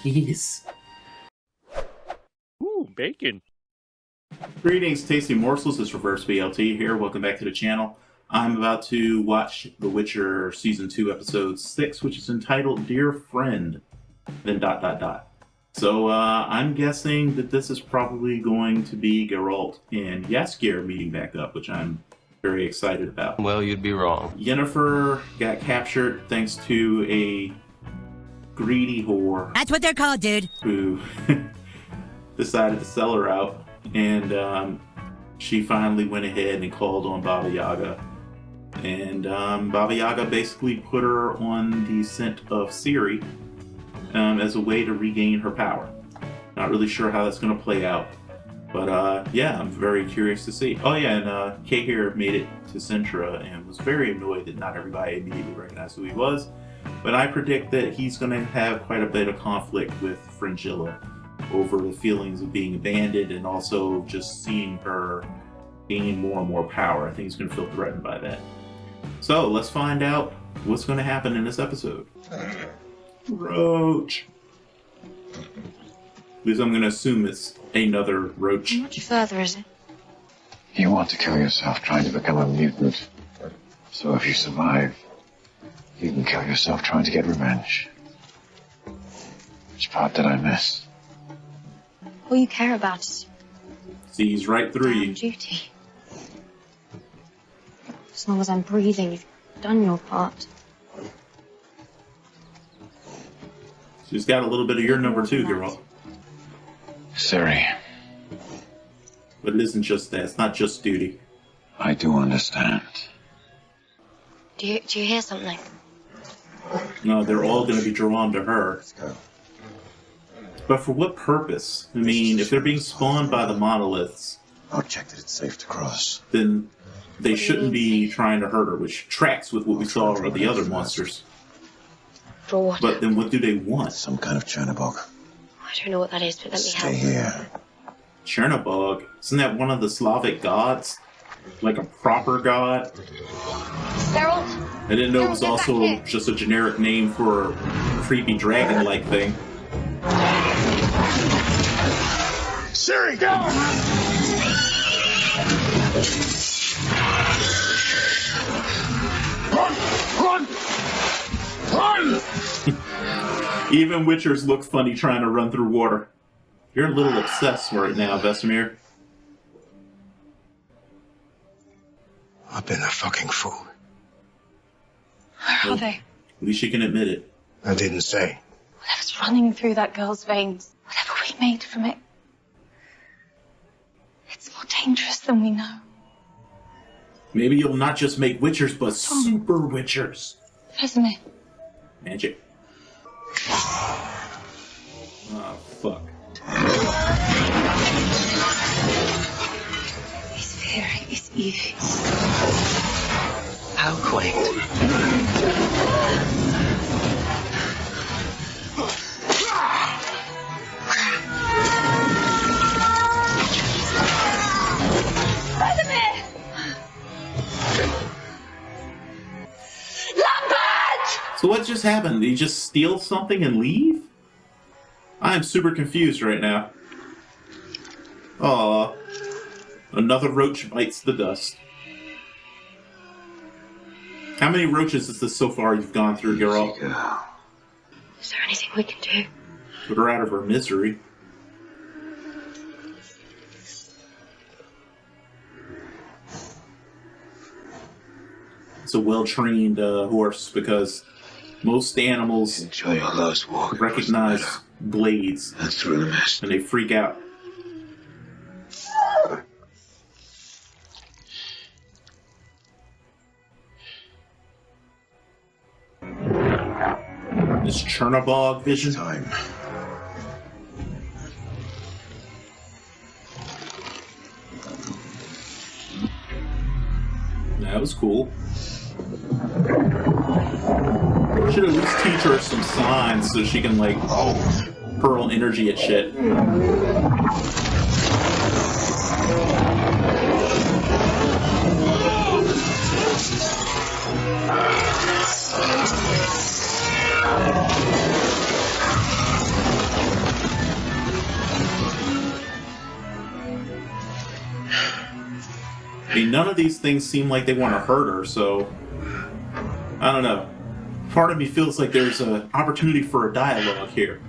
Yes. Ooh, bacon. Greetings, tasty morsels. It's Reverse BLT here. Welcome back to the channel. I'm about to watch The Witcher Season 2, Episode 6, which is entitled Dear Friend, then ... So, I'm guessing that this is probably going to be Geralt and Jaskier meeting back up, which I'm very excited about. Well, you'd be wrong. Yennefer got captured thanks to a greedy whore. That's what they're called, dude. Who decided to sell her out, and she finally went ahead and called on Baba Yaga. And Baba Yaga basically put her on the scent of Ciri as a way to regain her power. Not really sure how that's going to play out, but yeah, I'm very curious to see. Oh yeah, and Kay here made it to Sintra and was very annoyed that not everybody immediately recognized who he was. But I predict that he's going to have quite a bit of conflict with Fringilla over the feelings of being abandoned and also just seeing her gaining more and more power. I think he's going to feel threatened by that. So let's find out what's going to happen in this episode. Roach. At least I'm going to assume it's another roach. How much further is it? You want to kill yourself trying to become a mutant. So if you survive, you can kill yourself trying to get revenge. Which part did I miss? All you care about is Sees right through you. duty. As long as I'm breathing, you've done your part. She's got a little bit of your number too, Geralt. Ciri, But it isn't just that. It's not just duty. I do understand. Do you hear something? No, they're all going to be drawn to her. Let's go. But for what purpose? I mean, if they're being spawned by the monoliths, I'll check that it's safe to cross. then they shouldn't be trying to hurt her, which tracks with what we saw with the other monsters. For what? But then what do they want? Some kind of Chernobog. I don't know what that is, but let me Stay help. here. Chernobog? Isn't that one of the Slavic gods? Like a proper god? Geralt! I didn't know it was also just a generic name for a creepy dragon-like thing. Ciri, go! Run! Run! Run! Even Witchers look funny trying to run through water. You're a little obsessed right now, Vesemir. I've been a fucking fool. Where are they? At least you can admit it. I didn't say. Whatever's running through that girl's veins, whatever we made from it, it's more dangerous than we know. Maybe you'll not just make Witchers, but super Witchers. Vesemir, Magic. Oh, fuck. he's very, he's evil. How quaint. So what just happened? Did he just steal something and leave? I am super confused right now. Aw. Another roach bites the dust. How many roaches is this so far you've gone through, Geralt? Is there anything we can do? Put her out of her misery. It's a well-trained horse because most animals Enjoy your last walk. recognize blades That's through the mist. and they freak out. This Chernobog vision. Time. That was cool. Should at least teach her some signs so she can, like, hurl energy at shit. none of these things seem like they want to hurt her, so I don't know. Part of me feels like there's an opportunity for a dialogue here.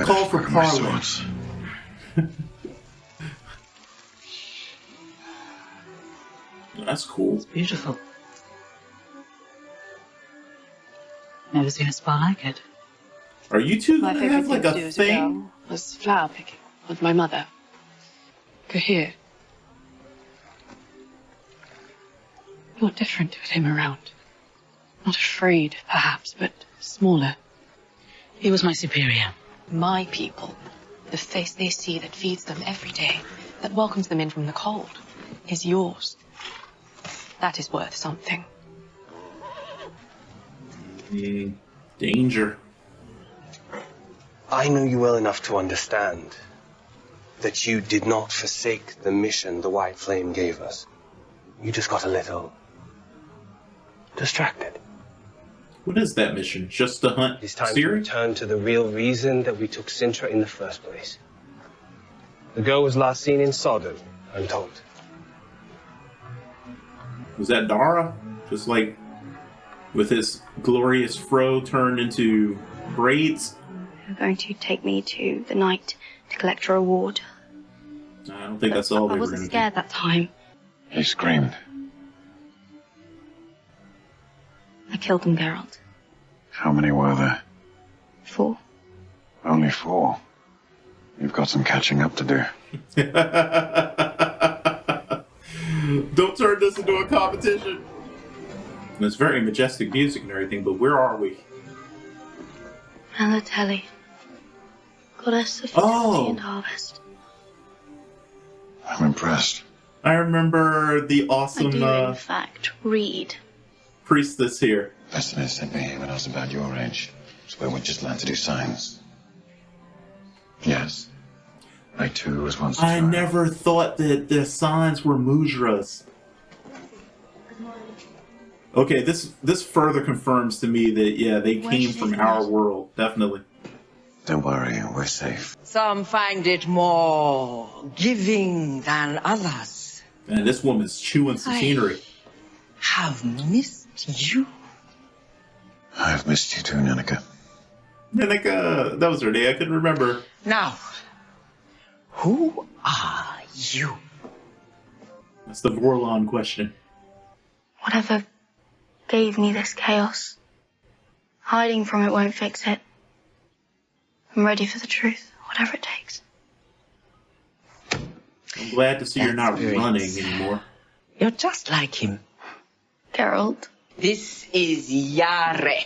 Call for parlance. That's cool. It's beautiful. Never seen a spa like it. Are you two My gonna favorite have like thing to do a as a thing? girl was flower picking with my mother. Go here. You're different with him around. Not afraid, perhaps, but smaller. He was my superior. My people, the face they see that feeds them every day, that welcomes them in from the cold, is yours. That is worth something. Danger. I knew you well enough to understand that you did not forsake the mission the White Flame gave us. You just got a little distracted. What is that mission? Just to hunt It's time to Ciri? return to the real reason that we took Sintra in the first place. The girl was last seen in Sodom, I'm told. Was that Dara? Just like with his glorious fro turned into braids? You're going to take me to the night to collect your reward. I don't think that's all I they were wasn't going to scared that time. He screamed. I killed them, Geralt. How many were there? 4. Only 4. You've got some catching up to do. do. Don't turn this into a competition. And it's very majestic music and everything, but where are we? Melitele, goddess of Oh. fertility and harvest. I'm impressed. I remember the I awesome do, in fact, read. priestess here. Destiny sent me here when I was about your age. It's where we just learned to do science. Yes. I too was once a I child. never thought that the signs were mudras. Okay, this further confirms to me that, yeah, they Where came should from it our be? world, definitely. Don't worry, we're safe. Some find it more giving than others. And this woman's chewing some scenery. Have missed you. I've missed you too, Nanika. Yennefer, that was her name, I couldn't remember. Now, who are you? That's the Vorlon question. Whatever gave me this chaos, hiding from it won't fix it. I'm ready for the truth, whatever it takes. I'm glad to see you're not That's running anymore. You're just like him. Geralt, This is Yare,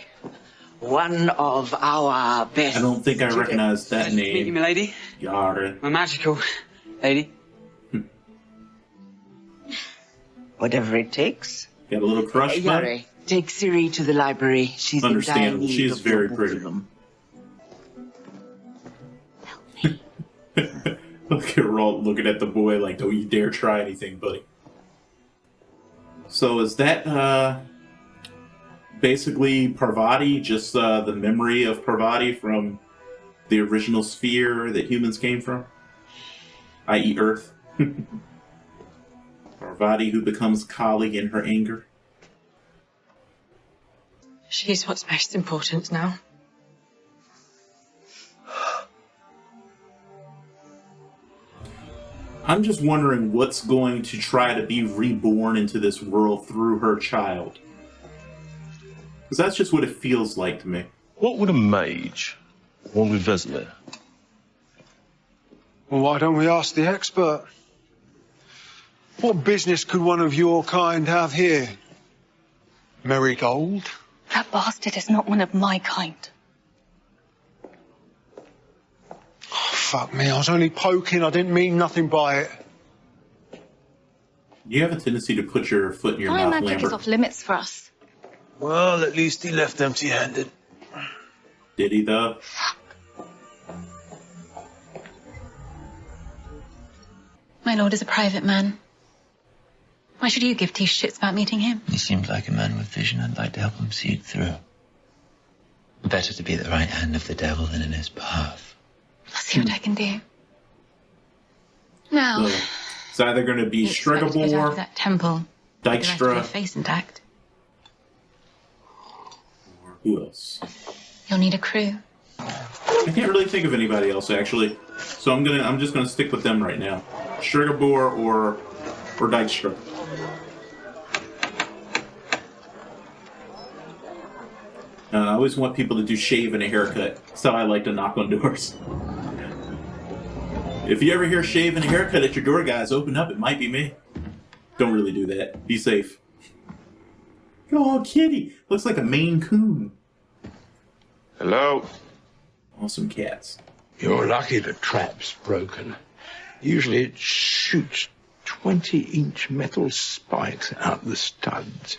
one of our best. I don't think I recognize that Meet you, name. milady. Yara. My magical lady. Whatever it takes. Got a little crush, bud? Yare, take Ciri to the library. She's in dire Understandable. need She's of your very pretty. wisdom. Look at Geralt looking at the boy like, don't you dare try anything, buddy. So is that basically Parvati, just the memory of Parvati from the original sphere that humans came from? I.e. Earth. Parvati who becomes Kali in her anger. She's what's most important now. I'm just wondering what's going to try to be reborn into this world through her child. Because that's just what it feels like to me. What would a mage want with Vesemir? Well, why don't we ask the expert? What business could one of your kind have here? Marigold? that bastard is not one of my kind. Oh, fuck me, I was only poking, I didn't mean nothing by it. You have a tendency to put your foot in your My mouth, magic is Lambert. off limits for us. Well, at least he left empty-handed. Did he, though? My lord is a private man. Why should you give two shits about meeting him? He seems like a man with vision. I'd like to help him see it through. Better to be at the right hand of the devil than in his path. I'll see what I can do. Now, Well, It's either going to be You expect to get out of Stregobor, that temple with the rest of your Dykstra, face intact. or who else? You'll need a crew. I can't really think of anybody else actually, so I'm just gonna stick with them right now. Stregobor or Dykstra. I always want people to do shave and a haircut. That's how I like to knock on doors. If you ever hear shave and a haircut at your door, guys, open up. It might be me. Don't really do that. Be safe. Oh, kitty. Looks like a Maine Coon. Hello. Awesome cats. You're lucky the trap's broken. Usually it shoots 20-inch metal spikes out the studs.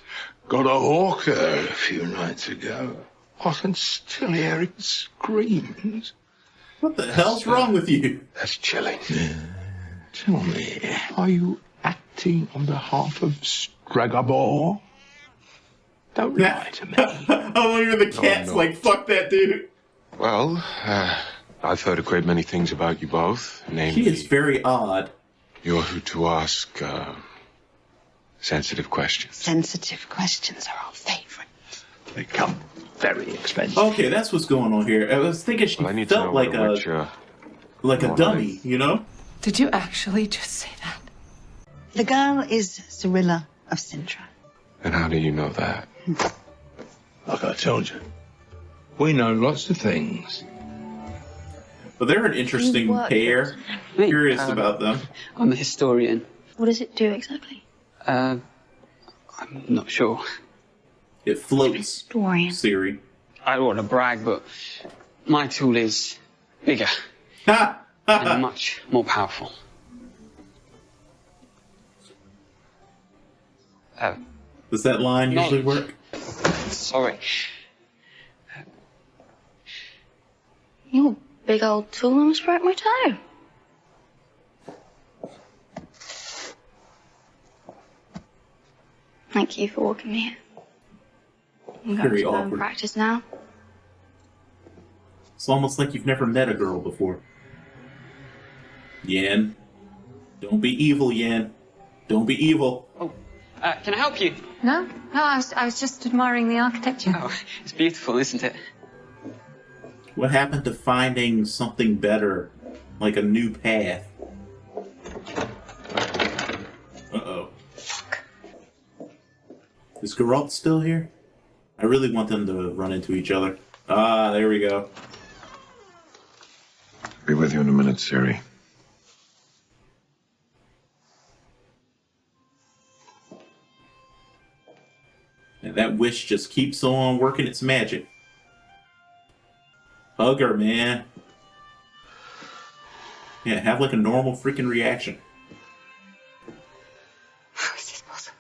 Got a hawker a few nights ago. I can still hear his screams. What the hell's wrong with you? That's chilling. Tell me, are you acting on behalf of Stregobor? Don't lie to me. Oh, even the cat's like, fuck that dude. Well, I've heard a great many things about you both. Namely, He is very odd. you're who to ask sensitive questions. Sensitive questions are our favorite. They come very expensive. Okay, that's what's going on here. I was thinking she Well, I need to know felt like which, a dummy, you know? Did you actually just say that? The girl is Cirilla of Sintra. And how do you know that? Like I told you, we know lots of things. But they're an interesting pair. Curious about them. I'm a historian. What does it do exactly? I'm not sure. It floats. Historian. Ciri. I don't want to brag, but my tool is bigger and much more powerful. Does that line usually work? Sorry. Your big old tool almost broke my toe. Thank you for walking me here. I'm going Very to go and awkward. practice now. It's almost like you've never met a girl before. Yen. Don't be evil, Yen. Don't be evil. Oh, can I help you? No, I was just admiring the architecture. Oh, it's beautiful, isn't it? What happened to finding something better? Like a new path? Uh-oh. Is Geralt still here? I really want them to run into each other. Ah, there we go. Be with you in a minute, Ciri. And that wish just keeps on working its magic. Hug her, man. Yeah, have like a normal freaking reaction. How is this possible?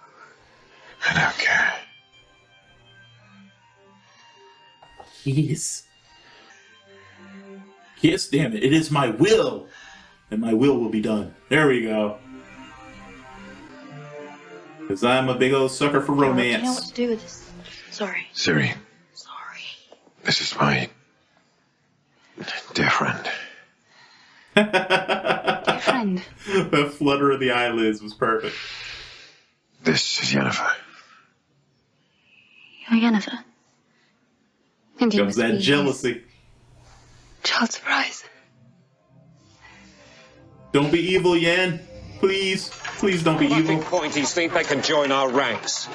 I don't care. Kiss. Kiss, damn it. It is my will. And my will be done. There we go. Because I'm a big old sucker for Do you romance. know what to do with this? Sorry. Ciri, Sorry. this is my dear friend. Dear friend. That flutter of the eyelids was perfect. This is Yennefer. You're Yennefer. And you Comes must that be jealousy. child surprise. Don't be evil, Yen. Please. Please don't be evil. Pointies think they can join our ranks.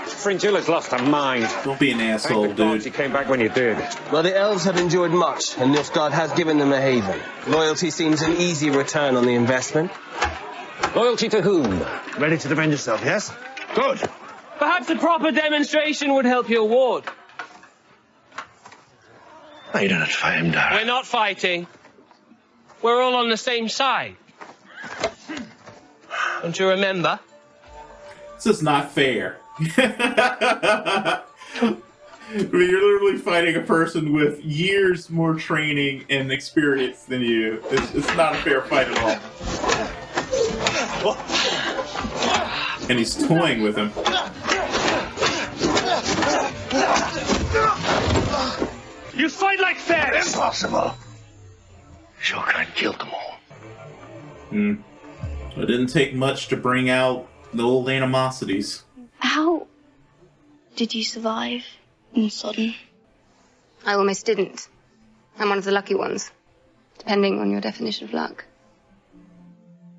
Fringilla's lost her mind. Don't be an asshole, dude. You came back when you did. Well, the elves have enjoyed much, and Nilfgaard has given them a haven. Loyalty seems an easy return on the investment. Loyalty to whom? Ready to defend yourself, yes? Good. Perhaps a proper demonstration would help your ward. No, you don't have to fight him, darling. We're not fighting. We're all on the same side. Don't you remember? This is not fair. I mean, you're literally fighting a person with years more training and experience than you. It's not a fair fight at all. And he's toying with him. You fight like fairies! Impossible. Your kind killed them all. It didn't take much to bring out the old animosities. How did you survive in Sodden? I almost didn't. I'm one of the lucky ones, depending on your definition of luck.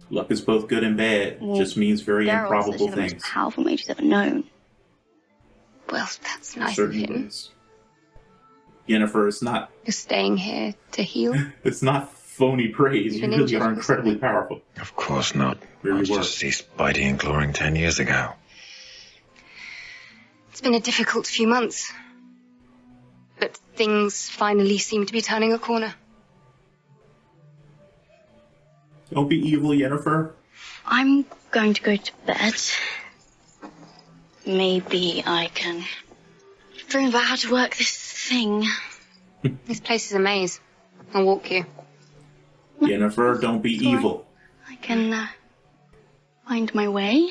Luck is both good and bad. It just means very Geralt improbable says you're the things. most powerful mage he's ever known. Well, that's nice of Certainly him. is. Yennefer, it's not. You're staying here to heal? It's not phony praise. You've You been really injured are or incredibly something? powerful. Of course not. Where I you was were. just ceased biting and clawing 10 years ago. It's been a difficult few months. But things finally seem to be turning a corner. Don't be evil, Yennefer. I'm going to go to bed. Maybe I can dream about how to work this thing. This place is a maze. I'll walk you. Yennefer, don't be evil. I can find my way.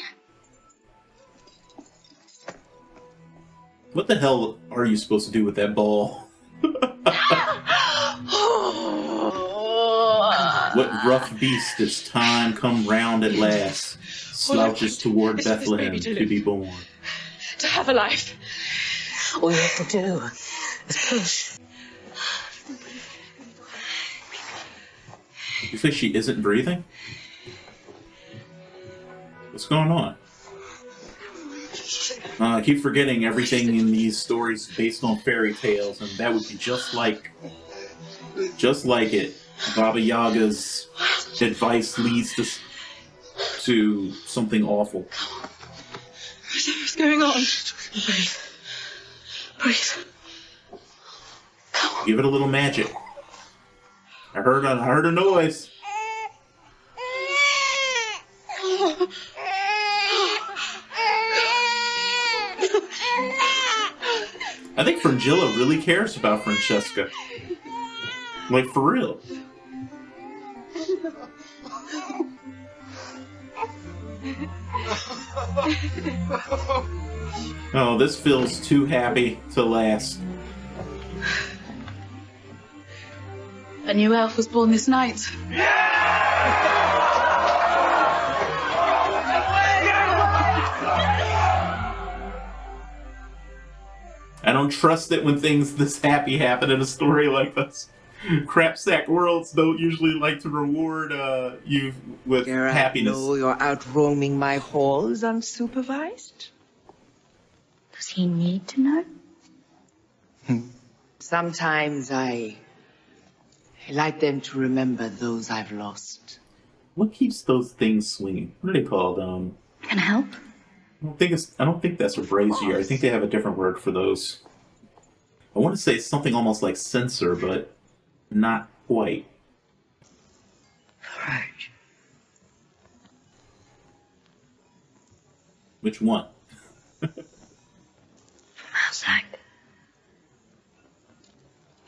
What the hell are you supposed to do with that ball? What rough beast does time come round at last, slouches toward is for this Bethlehem baby to to live. be born? To have a life. All you have to do is push. You say she isn't breathing? What's going on? I keep forgetting everything in these stories based on fairy tales, and that would be just like it. Baba Yaga's advice leads to something awful. What's going on? Breathe. Breathe. Give it a little magic. I heard a noise. I think Fringilla really cares about Francesca. Like, for real. Oh, this feels too happy to last. A new elf was born this night. I don't trust it when things this happy happen in a story like this. Crapsack worlds don't usually like to reward you with Geralt, happiness. know you're out roaming my halls unsupervised? Does he need to know? Sometimes I like them to remember those I've lost. What keeps those things swinging? What are they called? Can I help? I don't think that's a brazier. I think they have a different word for those. I want to say something almost like sensor, but not quite. Right. Which one? Mousak.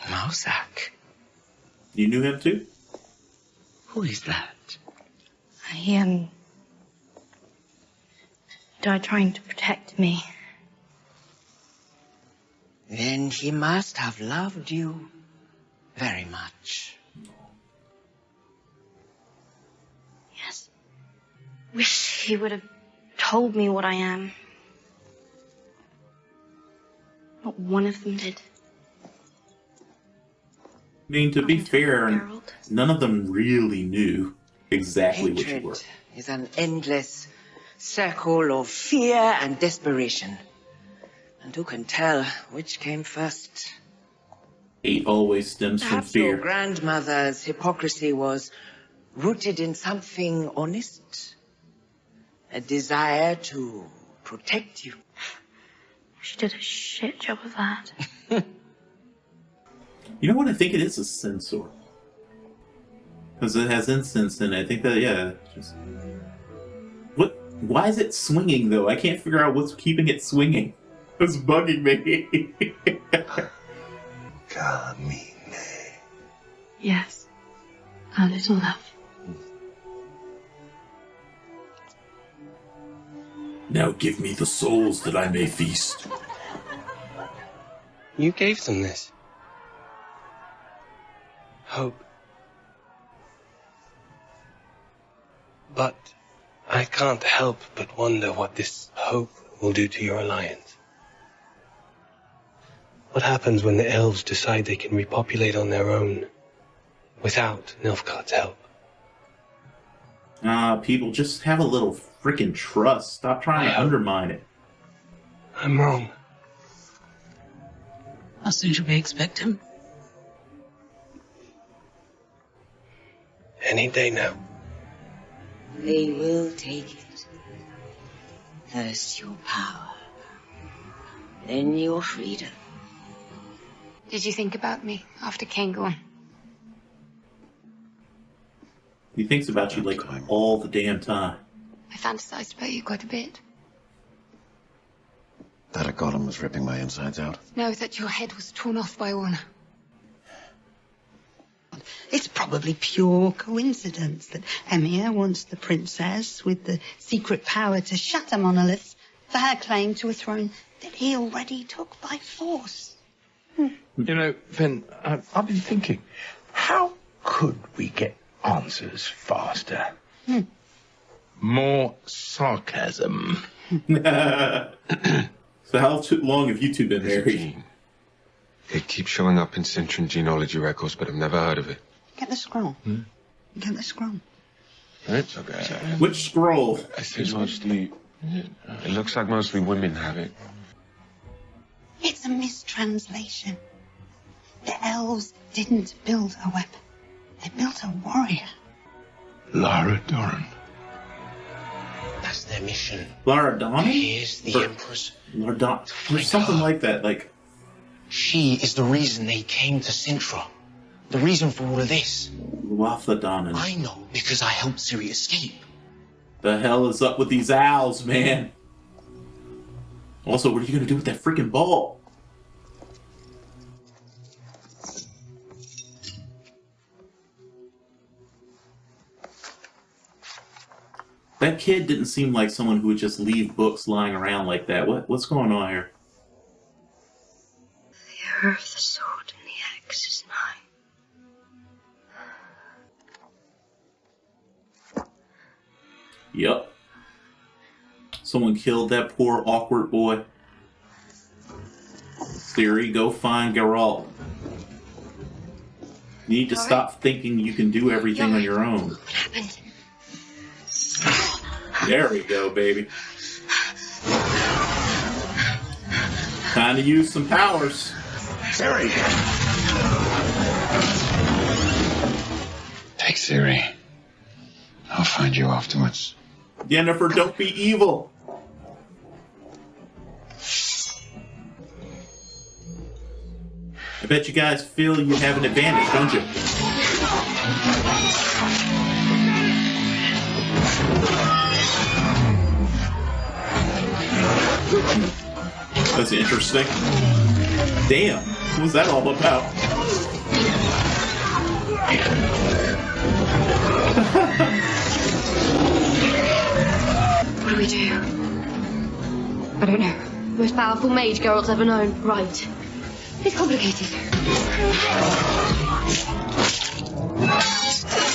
Mousak? You knew him too? Who is that? He died trying to protect me. Then he must have loved you very much. Yes. Wish he would have told me what I am. Not one of them did. I mean, to be fair, none of them really knew exactly what you Hatred were. is an endless circle of fear and desperation. And who can tell which came first? Hate always stems from Perhaps your fear. grandmother's hypocrisy was rooted in something honest. A desire to protect you. She did a shit job of that. You know what? I think it is a sensor. Because it has incense in it. I think that, yeah. Just... What? Why is it swinging, though? I can't figure out what's keeping it swinging. It's bugging me. Yes. A little love. Now give me the souls that I may feast. You gave them this. Hope. But I can't help but wonder what this hope will do to your alliance. What happens when the elves decide they can repopulate on their own without Nilfgaard's help? People, just have a little freaking trust. Stop trying to undermine it. I'm wrong. How soon should we expect him? Any day now. They will take it. First your power, then your freedom. Did you think about me after Kane gone? He thinks about you like all the damn time. I fantasized about you quite a bit. That a golem was ripping my insides out. No, that your head was torn off by one. It's probably pure coincidence that Emir wants the princess with the secret power to shatter monoliths for her claim to a throne that he already took by force. You know, Finn, I've been thinking, how could we get answers faster? More sarcasm. So how long have you two been married? It keeps showing up in Cintran genealogy records, but I've never heard of it. Get the scroll. Get the scroll. It's okay. Which scroll? It's mostly... It looks like mostly women have it. It's a mistranslation. The elves didn't build a weapon. They built a warrior. Lara Doran. That's their mission. Lara Doran? Here's the Empress. Lara Doran. There's something like that, like... She is the reason they came to Sintra. The reason for all of this. Waffledonnen. I know because I helped Ciri escape. The hell is up with these owls, man? Also, what are you gonna do with that freaking ball? That kid didn't seem like someone who would just leave books lying around like that. What's going on here? The hour of the sword and the axe is nigh. Yep. Someone killed that poor awkward boy. Ciri, go find Geralt. You need to stop thinking you can do everything on your own. What happened? There we go, baby. Time to use some powers. Ciri! Take Ciri. I'll find you afterwards. Yennefer, don't be evil. I bet you guys feel you have an advantage, don't you? That's interesting. Damn, what was that all about? What do we do? I don't know. Most powerful mage Geralt's ever known. Right. It's complicated.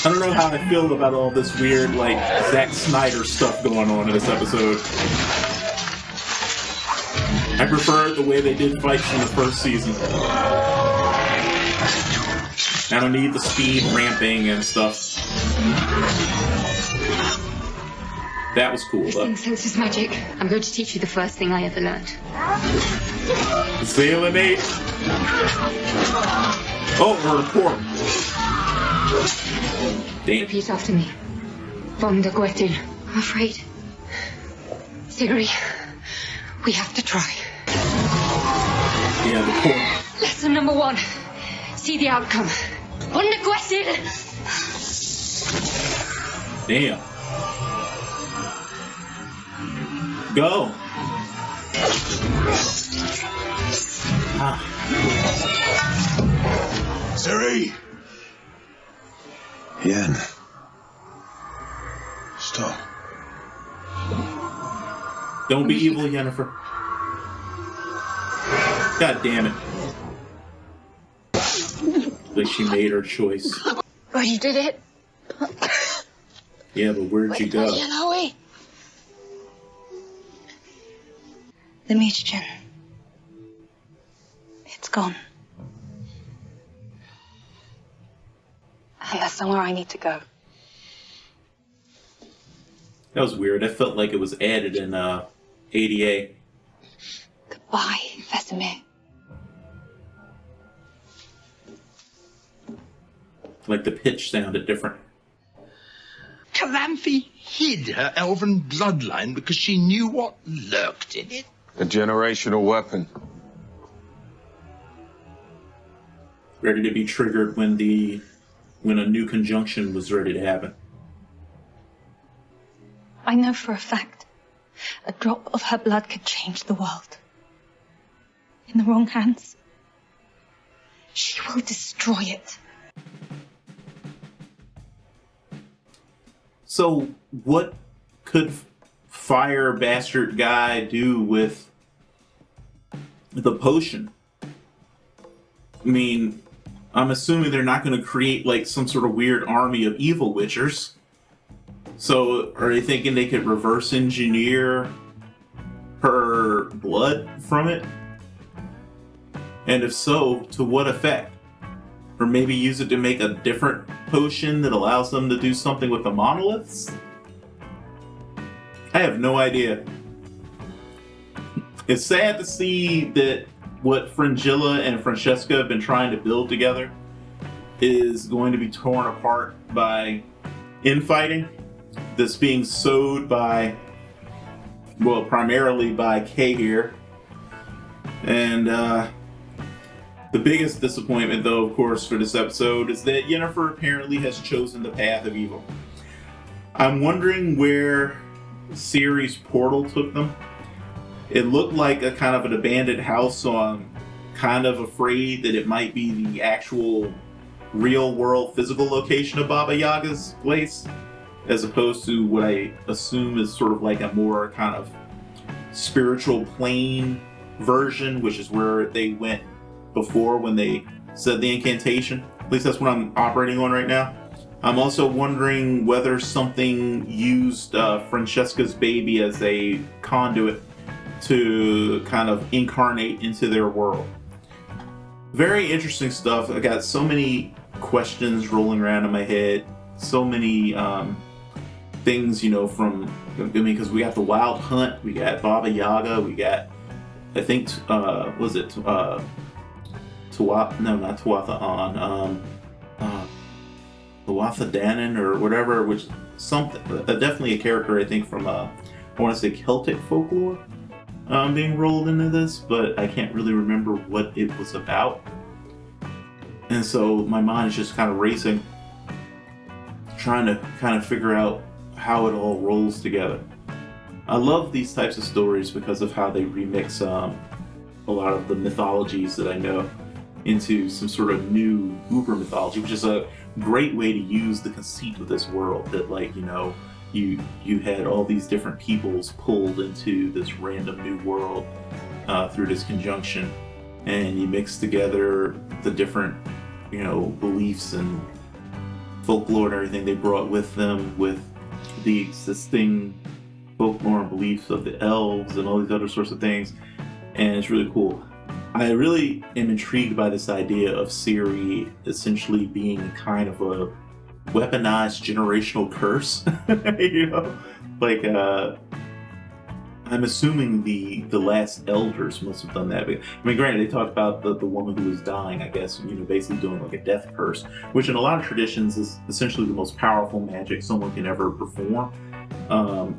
I don't know how I feel about all this weird, like, Zack Snyder stuff going on in this episode. I prefer the way they did fights in the first season. I don't need the speed ramping and stuff. That was cool, though. This thing senses magic. I'm going to teach you the first thing I ever learned. Salinate. Oh, her report. Damn. Repeat after me. Von der Gwetin. I'm afraid. Ciri, we have to try. Yeah, the point. Lesson number 1. See the outcome. Von der Gwetin! Damn. Go. Ciri! Yen. Stop. Don't be evil, Yennefer. God damn it. Like she made her choice. Oh, you did it? Yeah, but where'd you go? Chloe. The mutagen. It's gone. And there's somewhere I need to go. That was weird. I felt like it was added in ADA. Goodbye, Vesemir. Like the pitch sounded different. Calanthe hid her elven bloodline because she knew what lurked in it. A generational weapon. Ready to be triggered when a new conjunction was ready to happen. I know for a fact a drop of her blood could change the world. In the wrong hands, she will destroy it. So, what could Fire Bastard Guy do with the potion? I mean, I'm assuming they're not going to create like some sort of weird army of evil witchers. So, are they thinking they could reverse engineer her blood from it? And if so, to what effect? Or maybe use it to make a different potion that allows them to do something with the monoliths? I have no idea. It's sad to see that what Fringilla and Francesca have been trying to build together is going to be torn apart by infighting that's being sowed by, well, primarily by Kay here. And the biggest disappointment, though, of course, for this episode is that Yennefer apparently has chosen the path of evil. I'm wondering where Ciri's portal took them. It looked like a kind of an abandoned house, so I'm kind of afraid that it might be the actual real-world physical location of Baba Yaga's place, as opposed to what I assume is sort of like a more kind of spiritual plane version, which is where they went before when they said the incantation. At least that's what I'm operating on right now. I'm also wondering whether something used Francesca's baby as a conduit to kind of incarnate into their world. Very interesting stuff. I got so many questions rolling around in my head. So many things, from, because we got the Wild Hunt, we got Baba Yaga, we got, I think, was it Tuatha? No, not Tuatha on. Tuatha Danann or whatever, which something, definitely a character I think from I want to say Celtic folklore being rolled into this, but I can't really remember what it was about. And so my mind is just kind of racing, trying to kind of figure out how it all rolls together. I love these types of stories because of how they remix a lot of the mythologies that I know into some sort of new uber mythology, which is a great way to use the conceit of this world, that you had all these different peoples pulled into this random new world through this conjunction, and you mix together the different beliefs and folklore and everything they brought with them with the existing folklore and beliefs of the elves and all these other sorts of things, and it's really cool. I really am intrigued by this idea of Ciri essentially being kind of a weaponized generational curse. I'm assuming the last elders must have done that. I mean, granted, they talked about the woman who was dying, I guess, basically doing like a death curse, which in a lot of traditions is essentially the most powerful magic someone can ever perform.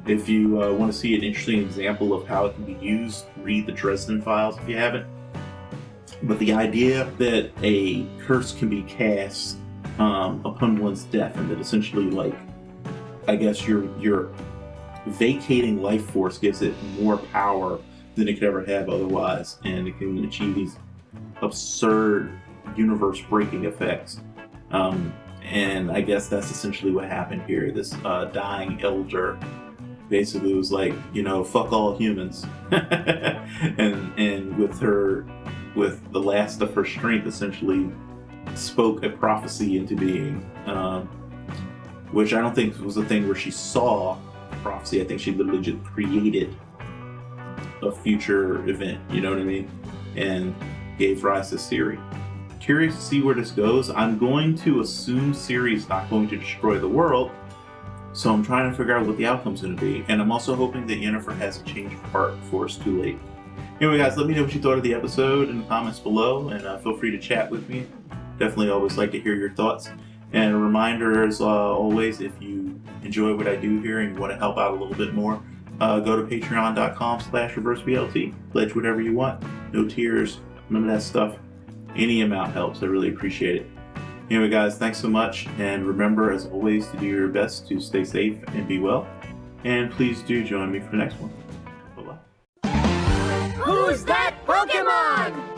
If you want to see an interesting example of how it can be used, read the Dresden Files if you haven't. But the idea that a curse can be cast upon one's death, and that essentially, I guess your vacating life force gives it more power than it could ever have otherwise, and it can achieve these absurd universe-breaking effects. And I guess that's essentially what happened here. This dying elder basically was like, fuck all humans, and with the last of her strength, essentially spoke a prophecy into being, which I don't think was a thing where she saw prophecy. I think she literally just created a future event, you know what I mean? And gave rise to Ciri. Curious to see where this goes. I'm going to assume Ciri's not going to destroy the world, so I'm trying to figure out what the outcome's going to be. And I'm also hoping that Yennefer has a change of heart before it's too late. Anyway, guys, let me know what you thought of the episode in the comments below, and feel free to chat with me. Definitely always like to hear your thoughts. And a reminder, as always, if you enjoy what I do here and you want to help out a little bit more, go to patreon.com/reverseblt. Pledge whatever you want. No tiers, none of that stuff. Any amount helps. I really appreciate it. Anyway, guys, thanks so much. And remember, as always, to do your best to stay safe and be well. And please do join me for the next one. Bye-bye. Who's that Pokemon?